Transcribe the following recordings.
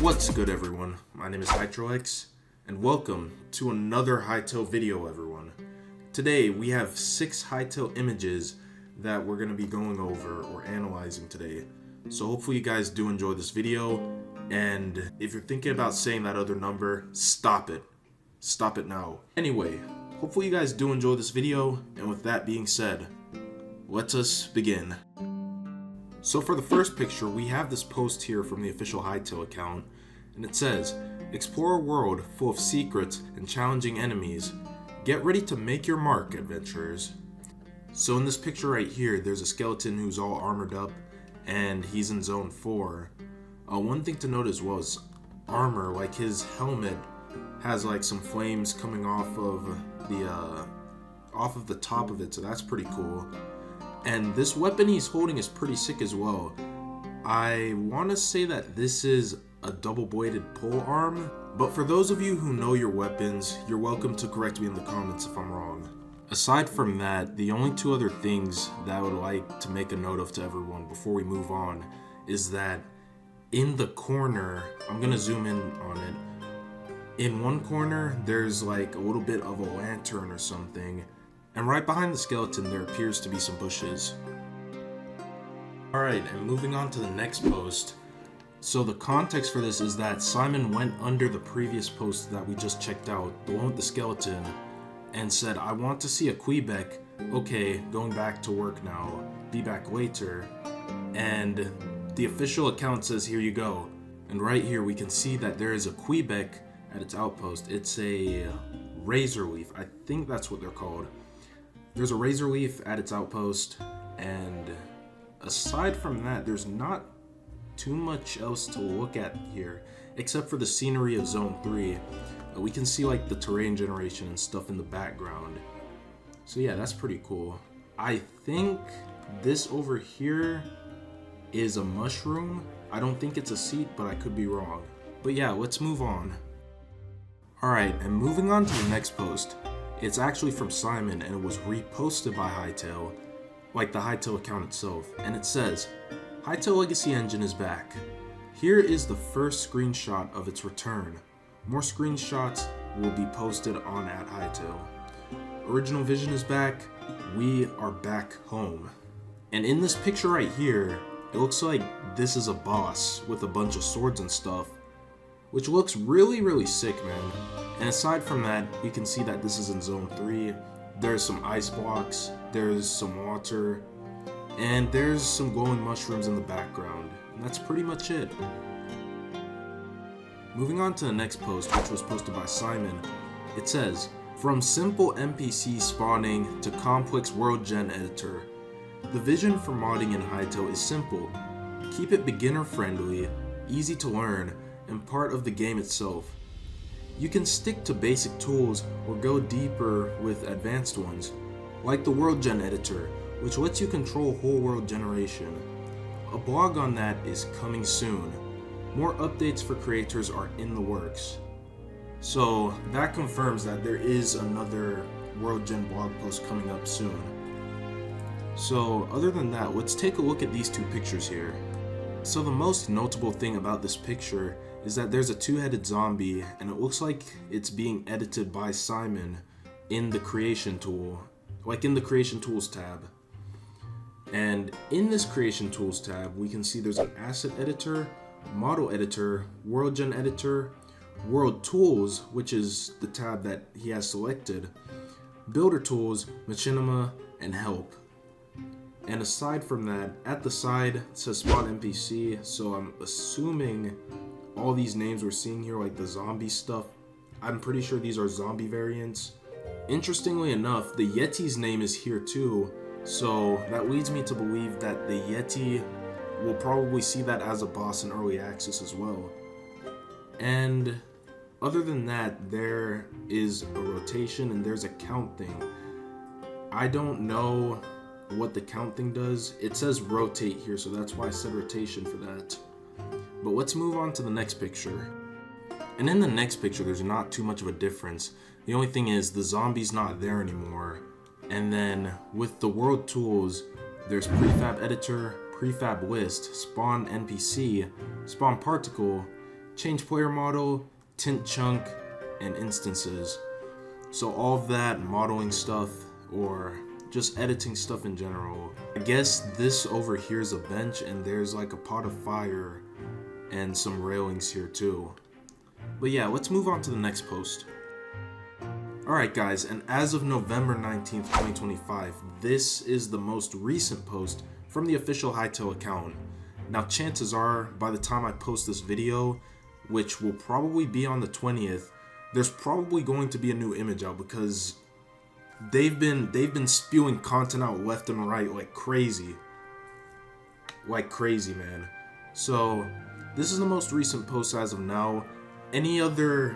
What's good, everyone? My name is HytroThe1 and welcome to another Hytale video, everyone. Today we have 6 Hytale images that we're going to be going over or analyzing today. So hopefully you guys do enjoy this video, and if you're thinking about saying that other number, stop it. Stop it now. Anyway, hopefully you guys do enjoy this video, and with that being said, let us begin. So for the first picture, we have this post here from the official Hytale account, and it says, "Explore a world full of secrets and challenging enemies. Get ready to make your mark, adventurers." So in this picture right here, there's a skeleton who's all armored up, and he's in zone 4. One thing to note as well is armor, like his helmet has like some flames coming off of the top of it, so that's pretty cool. And this weapon he's holding is pretty sick as well. I want to say that this is a double-bladed pole arm, but for those of you who know your weapons, you're welcome to correct me in the comments if I'm wrong. Aside from that, the only 2 other things that I would like to make a note of to everyone before we move on is that in the corner, I'm going to zoom in on it. In one corner, there's like a little bit of a lantern or something. And right behind the skeleton, there appears to be some bushes. Alright, and moving on to the next post. So the context for this is that Simon went under the previous post that we just checked out, the one with the skeleton, and said, "I want to see a Quebec. Okay, going back to work now. Be back later." And the official account says, "Here you go." And right here we can see that there is a Quebec at its outpost. It's a razor leaf. I think that's what they're called. There's a razor leaf at its outpost, and aside from that, there's not too much else to look at here, except for the scenery of Zone 3. We can see like the terrain generation and stuff in the background. So yeah, that's pretty cool. I think this over here is a mushroom. I don't think it's a seat, but I could be wrong. But yeah, let's move on. Alright, and moving on to the next post. It's actually from Simon, and it was reposted by Hytale, like the Hytale account itself, and it says, "Hytale Legacy Engine is back. Here is the first screenshot of its return. More screenshots will be posted on @Hytale. Original Vision is back. We are back home." And in this picture right here, it looks like this is a boss with a bunch of swords and stuff, which looks really sick, man. And aside from that, we can see that this is in Zone 3. There's some ice blocks, there's some water, and there's some glowing mushrooms in the background. And that's pretty much it. Moving on to the next post, which was posted by Simon, it says, "From simple NPC spawning to complex world gen editor, the vision for modding in Hytale is simple. Keep it beginner friendly, easy to learn, and part of the game itself. You can stick to basic tools or go deeper with advanced ones, like the World Gen Editor, which lets you control whole world generation. A blog on that is coming soon. More updates for creators are in the works." So that confirms that there is another World Gen blog post coming up soon. So other than that, let's take a look at these 2 pictures here. So the most notable thing about this picture is that there's a 2-headed zombie, and it looks like it's being edited by Simon in the creation tool, like in the creation tools tab. And in this creation tools tab, we can see there's an asset editor, model editor, world gen editor, world tools, which is the tab that he has selected, builder tools, machinima, and help. And aside from that, at the side it says spawn NPC, so I'm assuming all these names we're seeing here, like the zombie stuff, I'm pretty sure these are zombie variants. Interestingly enough, the Yeti's name is here too, so that leads me to believe that the Yeti will probably see that as a boss in early access as well. And other than that, there is a rotation and there's a count thing. I don't know what the count thing does. It says rotate here, so that's why I said rotation for that. But let's move on to the next picture. And in the next picture, there's not too much of a difference. The only thing is the zombie's not there anymore. And then with the world tools, there's prefab editor, prefab list, spawn NPC, spawn particle, change player model, tint chunk, and instances. So all of that modeling stuff or just editing stuff in general. I guess this over here is a bench and there's like a pot of fire and some railings here too. But yeah, let's move on to the next post. Alright guys, and as of November 19th, 2025, this is the most recent post from the official Hytale account. Now chances are, by the time I post this video, which will probably be on the 20th, there's probably going to be a new image out because they've been spewing content out left and right like crazy. Like crazy, man. So this is the most recent post as of now. Any other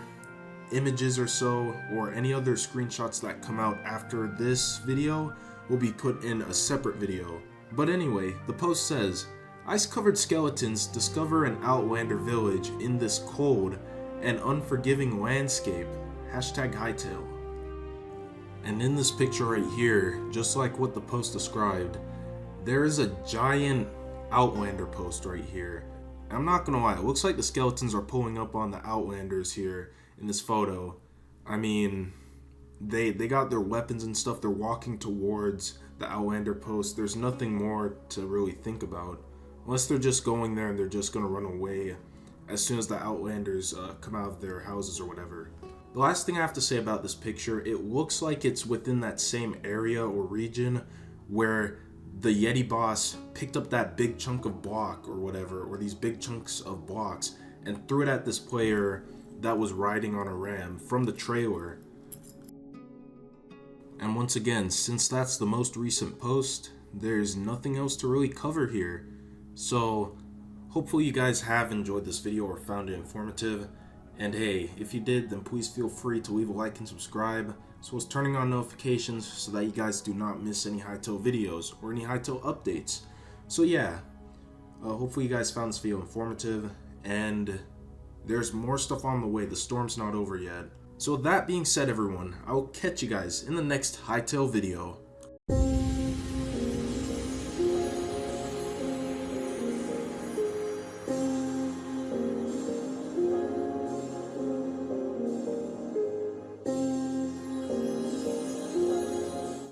images or so, or any other screenshots that come out after this video will be put in a separate video. But anyway, the post says, ice-covered skeletons discover an Outlander village in this cold and unforgiving landscape. #Hytale. And in this picture right here, just like what the post described, there is a giant Outlander post right here. I'm not gonna lie, it looks like the skeletons are pulling up on the Outlanders here in this photo. I mean, they got their weapons and stuff, they're walking towards the Outlander post. There's nothing more to really think about. Unless they're just going there and they're just gonna run away as soon as the Outlanders come out of their houses or whatever. The last thing I have to say about this picture, it looks like it's within that same area or region where the Yeti boss picked up that big chunk of block or whatever, or these big chunks of blocks, and threw it at this player that was riding on a ram from the trailer. And once again, since that's the most recent post, there's nothing else to really cover here. So hopefully you guys have enjoyed this video or found it informative. And hey, if you did, then please feel free to leave a like and subscribe, as well as turning on notifications so that you guys do not miss any Hytale videos or any Hytale updates. So yeah, hopefully you guys found this video informative, and there's more stuff on the way. The storm's not over yet. So with that being said, everyone, I will catch you guys in the next Hytale video.